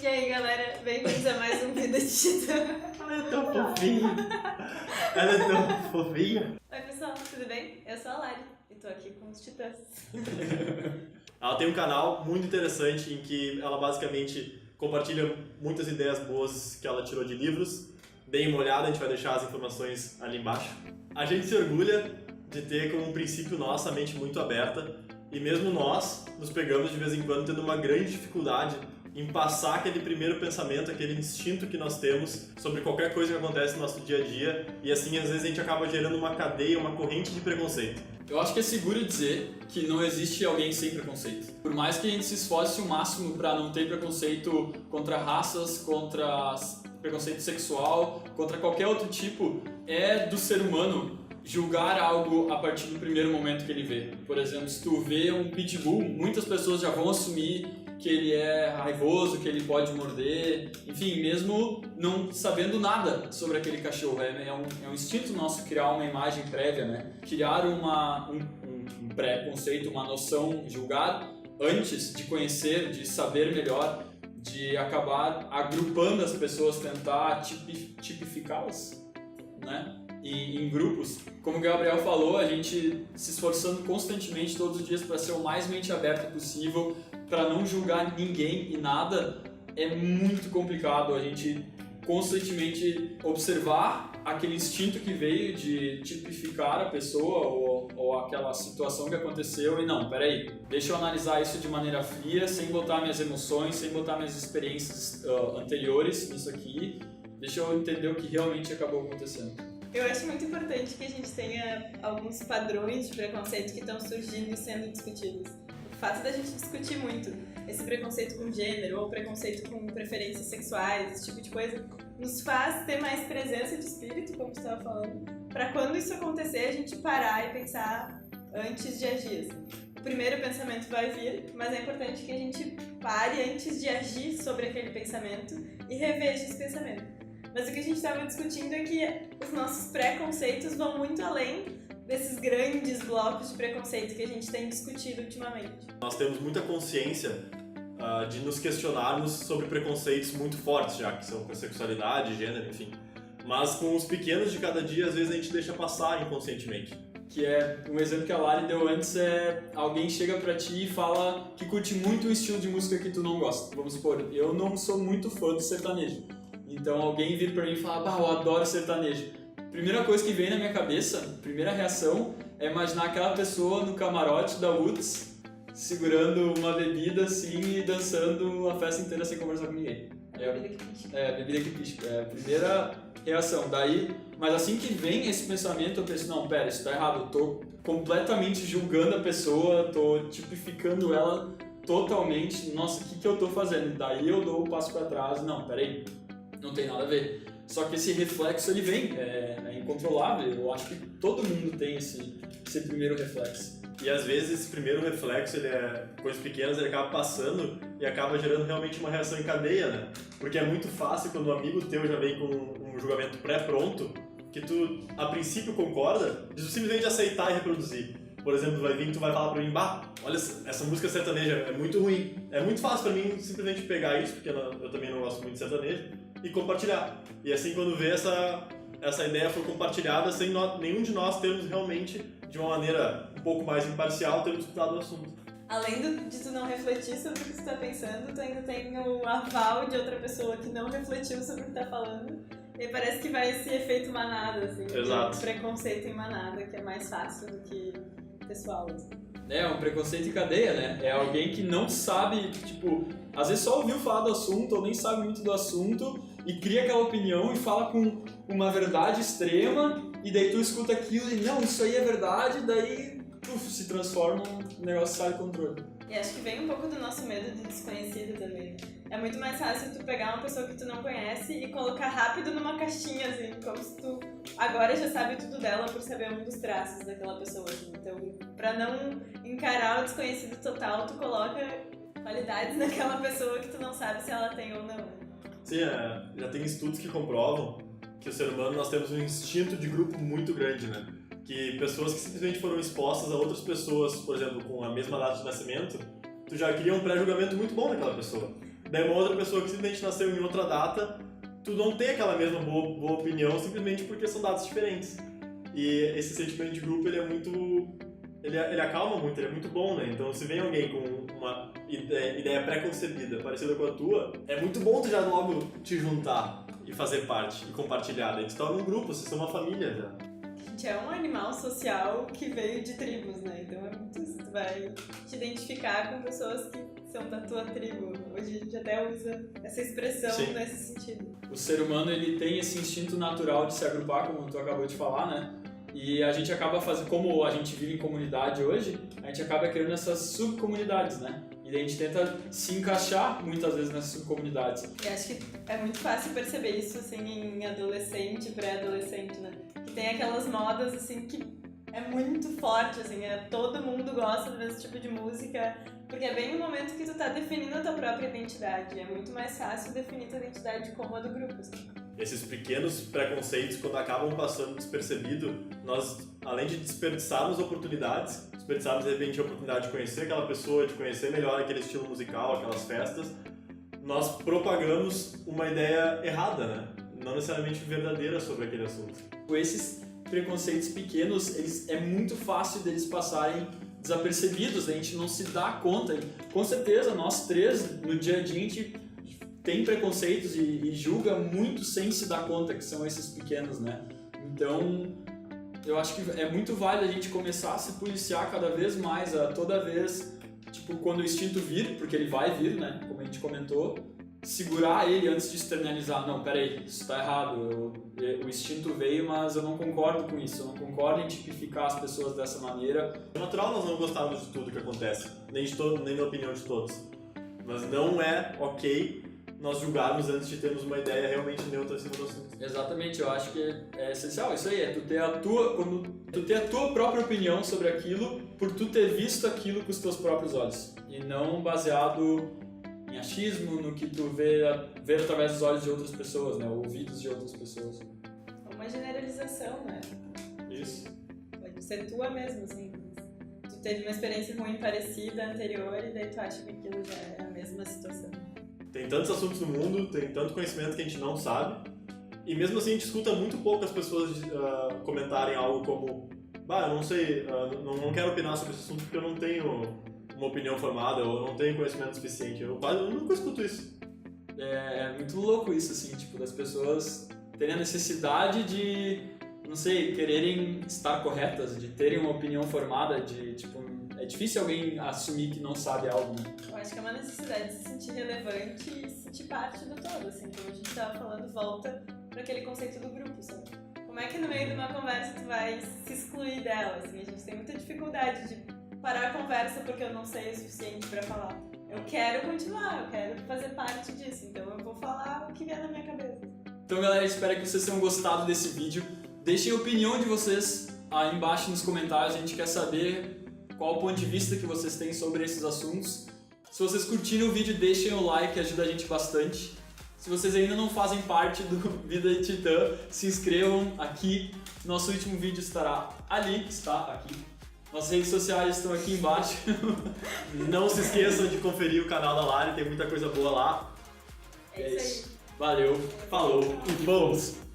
aí, galera, bem-vindos a mais um Vida de Titã. Ela é tão fofinha. Ela é tão fofinha. Oi, pessoal, tudo bem? Eu sou a Lari e tô aqui com os Titãs. Ela tem um canal muito interessante em que ela basicamente compartilha muitas ideias boas que ela tirou de livros. Deem uma olhada, a gente vai deixar as informações ali embaixo. A gente se orgulha de ter como princípio nossa mente muito aberta e mesmo nós nos pegamos de vez em quando tendo uma grande dificuldade em passar aquele primeiro pensamento, aquele instinto que nós temos sobre qualquer coisa que acontece no nosso dia a dia e assim às vezes a gente acaba gerando uma cadeia, uma corrente de preconceito. Eu acho que é seguro dizer que não existe alguém sem preconceito. Por mais que a gente se esforce o máximo para não ter preconceito contra raças, contra preconceito sexual, contra qualquer outro tipo, é do ser humano julgar algo a partir do primeiro momento que ele vê. Por exemplo, se tu vê um pitbull, muitas pessoas já vão assumir que ele é raivoso, que ele pode morder, enfim, mesmo não sabendo nada sobre aquele cachorro. É um instinto nosso criar uma imagem prévia, né? Criar um pré-conceito, uma noção, julgar antes de conhecer, de saber melhor, de acabar agrupando as pessoas, tentar tipificá-las, né? Em grupos. Como o Gabriel falou, a gente se esforçando constantemente todos os dias para ser o mais mente aberta possível, para não julgar ninguém e nada, é muito complicado a gente constantemente observar aquele instinto que veio de tipificar a pessoa ou aquela situação que aconteceu e não, peraí, deixa eu analisar isso de maneira fria, sem botar minhas emoções, sem botar minhas experiências anteriores nisso aqui, deixa eu entender o que realmente acabou acontecendo. Eu acho muito importante que a gente tenha alguns padrões de preconceito que estão surgindo e sendo discutidos. O fato da gente discutir muito esse preconceito com gênero ou preconceito com preferências sexuais, esse tipo de coisa, nos faz ter mais presença de espírito, como você estava falando, para quando isso acontecer a gente parar e pensar antes de agir. O primeiro pensamento vai vir, mas é importante que a gente pare antes de agir sobre aquele pensamento e reveja esse pensamento. Mas o que a gente estava discutindo é que os nossos preconceitos vão muito além desses grandes blocos de preconceito que a gente tem discutido ultimamente. Nós temos muita consciência de nos questionarmos sobre preconceitos muito fortes, já que são com sexualidade, gênero, enfim. Mas com os pequenos de cada dia, às vezes a gente deixa passar inconscientemente. Que é um exemplo que a Lari deu antes, é alguém chega pra ti e fala que curte muito o estilo de música que tu não gosta. Vamos supor, eu não sou muito fã do sertanejo. Então alguém vir pra mim e falar, eu adoro sertanejo. Primeira coisa que vem na minha cabeça, primeira reação, é imaginar aquela pessoa no camarote da Woods, segurando uma bebida assim e dançando a festa inteira sem conversar com ninguém. Bebida que picha. Bebida que picha. É a primeira reação. Daí, mas assim que vem esse pensamento, eu penso, não, pera, isso tá errado. Eu tô completamente julgando a pessoa, tô tipificando ela totalmente. Nossa, o que eu tô fazendo? Daí eu dou o passo pra trás, não, peraí. Não tem nada a ver. Só que esse reflexo ele vem, é incontrolável. Eu acho que todo mundo tem esse primeiro reflexo. E às vezes esse primeiro reflexo, ele é coisas pequenas, ele acaba passando e acaba gerando realmente uma reação em cadeia, né? Porque é muito fácil quando um amigo teu já vem com um julgamento pré-pronto, que tu a princípio concorda, de tu simplesmente aceitar e reproduzir. Por exemplo, vai vir e tu vai falar pra mim, olha, essa música sertaneja é muito ruim. É muito fácil pra mim simplesmente pegar isso, porque eu também não gosto muito de sertanejo, e compartilhar. E assim, quando vê essa ideia for compartilhada, sem nenhum de nós termos realmente, de uma maneira um pouco mais imparcial, termos estudado o assunto. Além de tu não refletir sobre o que tu tá pensando, tu ainda tem o aval de outra pessoa que não refletiu sobre o que tá falando. E parece que vai esse efeito manada, assim. Exato. Preconceito em manada, que é mais fácil do que pessoal, assim. É um preconceito em cadeia, né? É alguém que não sabe, tipo, às vezes só ouviu falar do assunto ou nem sabe muito do assunto e cria aquela opinião e fala com uma verdade extrema e daí tu escuta aquilo e não, isso aí é verdade, daí se transforma um negócio que sai do controle. E acho que vem um pouco do nosso medo de desconhecido também. É muito mais fácil tu pegar uma pessoa que tu não conhece e colocar rápido numa caixinha, assim, como se tu agora já sabe tudo dela por saber um dos traços daquela pessoa, assim. Então, pra não encarar o desconhecido total, tu coloca qualidades naquela pessoa que tu não sabe se ela tem ou não. Sim, já tem estudos que comprovam que o ser humano, nós temos um instinto de grupo muito grande, né? Que pessoas que simplesmente foram expostas a outras pessoas, por exemplo, com a mesma data de nascimento, tu já cria um pré-julgamento muito bom daquela pessoa. Daí uma outra pessoa que simplesmente nasceu em outra data, tu não tem aquela mesma boa opinião simplesmente porque são datas diferentes. E esse sentimento de grupo, ele é muito... Ele acalma muito, ele é muito bom, né? Então se vem alguém com uma ideia pré-concebida parecida com a tua, é muito bom tu já logo te juntar e fazer parte, e compartilhar. Daí tu torna um grupo, vocês são uma família já. A gente é um animal social que veio de tribos, né? Então é muito isso, tu vai te identificar com pessoas que são da tua tribo. Hoje a gente até usa essa expressão Sim. nesse sentido. O ser humano, ele tem esse instinto natural de se agrupar, como tu acabou de falar, né? E a gente acaba fazendo, como a gente vive em comunidade hoje, a gente acaba criando essas subcomunidades, né? E daí a gente tenta se encaixar muitas vezes nessas subcomunidades. E acho que é muito fácil perceber isso assim em adolescente, pré-adolescente, né? Que tem aquelas modas assim que é muito forte, assim, todo mundo gosta do mesmo tipo de música, porque é bem no momento que tu tá definindo a tua própria identidade. É muito mais fácil definir tua identidade como a do grupo, assim. Esses pequenos preconceitos, quando acabam passando despercebido, nós, além de desperdiçarmos oportunidades, desperdiçarmos de repente a oportunidade de conhecer aquela pessoa, de conhecer melhor aquele estilo musical, aquelas festas, nós propagamos uma ideia errada, né? Não necessariamente verdadeira sobre aquele assunto. Esses preconceitos pequenos, é muito fácil deles passarem desapercebidos, a gente não se dá conta. Com certeza, nós três, no dia a dia, a gente tem preconceitos e julga muito sem se dar conta que são esses pequenos, né? Então, eu acho que é muito válido a gente começar a se policiar cada vez mais, a toda vez, tipo, quando o instinto vir, porque ele vai vir, né? Como a gente comentou, segurar ele antes de externalizar. Não, peraí, isso tá errado, o instinto veio, mas eu não concordo com isso, eu não concordo em tipificar as pessoas dessa maneira. É natural nós não gostarmos de tudo que acontece, nem da opinião de todos. Mas não é ok nós julgarmos antes de termos uma ideia realmente neutra acima do assunto. Exatamente, eu acho que é essencial isso aí, é tu ter quando tu ter a tua própria opinião sobre aquilo por tu ter visto aquilo com os teus próprios olhos e não baseado em achismo, no que tu vê através dos olhos de outras pessoas, né, ouvidos de outras pessoas. Uma generalização, né? Isso. Pode ser tua mesmo, assim. Tu teve uma experiência ruim parecida anterior e daí tu acha que aquilo já é a mesma situação. Tem tantos assuntos no mundo, tem tanto conhecimento que a gente não sabe, e mesmo assim a gente escuta muito pouco as pessoas comentarem algo como eu não sei, não quero opinar sobre esse assunto porque eu não tenho uma opinião formada, ou não tenho conhecimento suficiente. Eu nunca escuto isso. É muito louco isso, assim, tipo, das pessoas terem a necessidade de, não sei, quererem estar corretas, de terem uma opinião formada, de, tipo, é difícil alguém assumir que não sabe algo, né? Eu acho que é uma necessidade de se sentir relevante e se sentir parte do todo, assim, como a gente estava falando, volta para aquele conceito do grupo, sabe? Como é que no meio de uma conversa tu vai se excluir dela, assim? A gente tem muita dificuldade de parar a conversa porque eu não sei o suficiente para falar. Eu quero continuar, eu quero fazer parte disso, então eu vou falar o que vier na minha cabeça. Então, galera, espero que vocês tenham gostado desse vídeo. Deixem a opinião de vocês aí embaixo nos comentários, a gente quer saber qual o ponto de vista que vocês têm sobre esses assuntos. Se vocês curtiram o vídeo, deixem o like, ajuda a gente bastante. Se vocês ainda não fazem parte do Vida de Titã, se inscrevam aqui. Nosso último vídeo estará ali, está aqui. Nossas redes sociais estão aqui embaixo. Não se esqueçam de conferir o canal da Lari, tem muita coisa boa lá. É isso aí. Valeu, Falou e vamos!